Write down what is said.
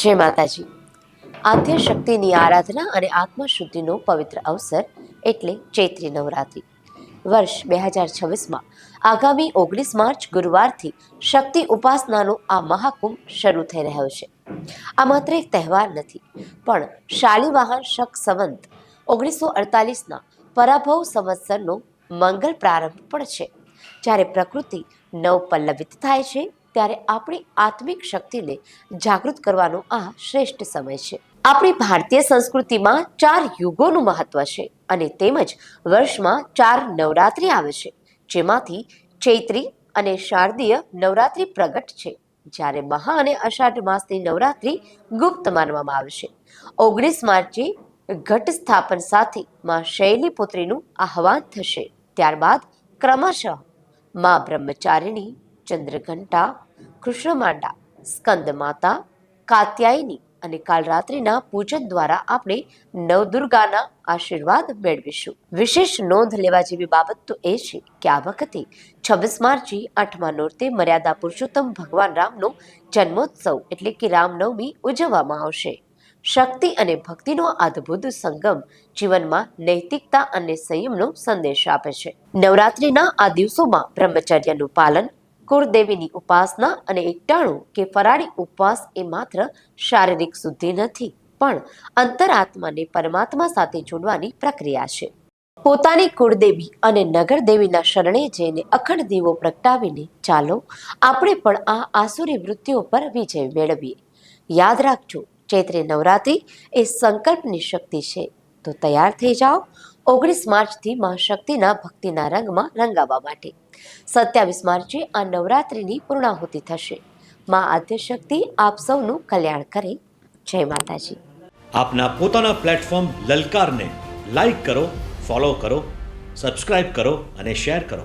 જય માતાજી. આદ્ય શક્તિની આરાધના અને આત્મશુદ્ધિનો પવિત્ર અવસર એટલે ચૈત્રી નવરાત્રિ. વર્ષ 2026માં આગામી 19 માર્ચ ગુરુવારથી શક્તિ ઉપાસનાનો આ મહાકુંભ શરૂ થઈ રહ્યો છે. આ માત્ર એક તહેવાર નથી, પણ શાલિવાહન શક સંવત 1948ના પરાભવ સંવત્સરનો મંગલ પ્રારંભ પણ છે. જ્યારે પ્રકૃતિ નવપલ્લવિત થાય છે, ત્યારે આપણી આત્મિક શક્તિને જાગૃત કરવાનો આ શ્રેષ્ઠ સમય છે. આપણી ભારતીય સંસ્કૃતિમાં 4 યુગોનું મહત્વ છે અને તેમજ વર્ષમાં 4 નવરાત્રિ આવે છે, જેમાંથી ચૈત્રી અને શારદીય નવરાત્રિ પ્રગટ છે, જ્યારે મહા અને અષાઢ માસની નવરાત્રિ ગુપ્ત માનવામાં આવે છે. 19 માર્ચે ઘટ સ્થાપન સાથે માં શૈલીપુત્રીનું આહવાન થશે. ત્યારબાદ ક્રમશઃ માં બ્રહ્મચારિણી, ચંદ્રઘંટા, કૃષ્ણમાંડા, સ્કંદ માતા, કાત્યાયની અને કાલરાત્રિના પૂજન દ્વારા આપણે નવદુર્ગાના આશીર્વાદ મેળવીશું. વિશેષ નોંધ લેવા જેવી બાબત તો એ છે કે આ વખતે 26 માર્ચે 8મા નોરતે મર્યાદા પુરુષોત્તમ ભગવાન રામનો જન્મોત્સવ એટલે કે રામનવમી ઉજવવામાં આવશે. શક્તિ અને ભક્તિનો અદ્ભુત સંગમ જીવનમાં નૈતિકતા અને સંયમનો સંદેશ આપે છે. નવરાત્રિના આ દિવસોમાં બ્રહ્મચર્યનું પાલન, કુળદેવીની ઉપાસના અને એકટાણું કે ફરાળી ઉપવાસ એ માત્ર શારીરિક શુદ્ધિ નથી, પણ અંતરાત્માને પરમાત્મા સાથે જોડવાની પ્રક્રિયા છે. પોતાની કુળદેવી અને નગરદેવીના શરણે જઈને અખંડ દીવો પ્રગટાવીને ચાલો આપણે પણ આ આસુરી વૃત્તિઓ પર વિજય મેળવીએ. યાદ રાખજો, ચૈત્રી નવરાત્રિ એ સંકલ્પની શક્તિ છે. તો તૈયાર થઈ જાઓ 19 માર્ચથી માં શક્તિના ભક્તિના રંગમાં રંગાવા માટે. 27 માર્ચે આ નવરાત્રિની પૂર્ણાહુતિ થશે. માં આદ્યશક્તિ આપ સૌનું કલ્યાણ કરે. જય માતાજી. આપના પોતાના પ્લેટફોર્મ લલકારને લાઈક કરો, ફોલો કરો, સબસ્ક્રાઇબ કરો અને શેર કરો.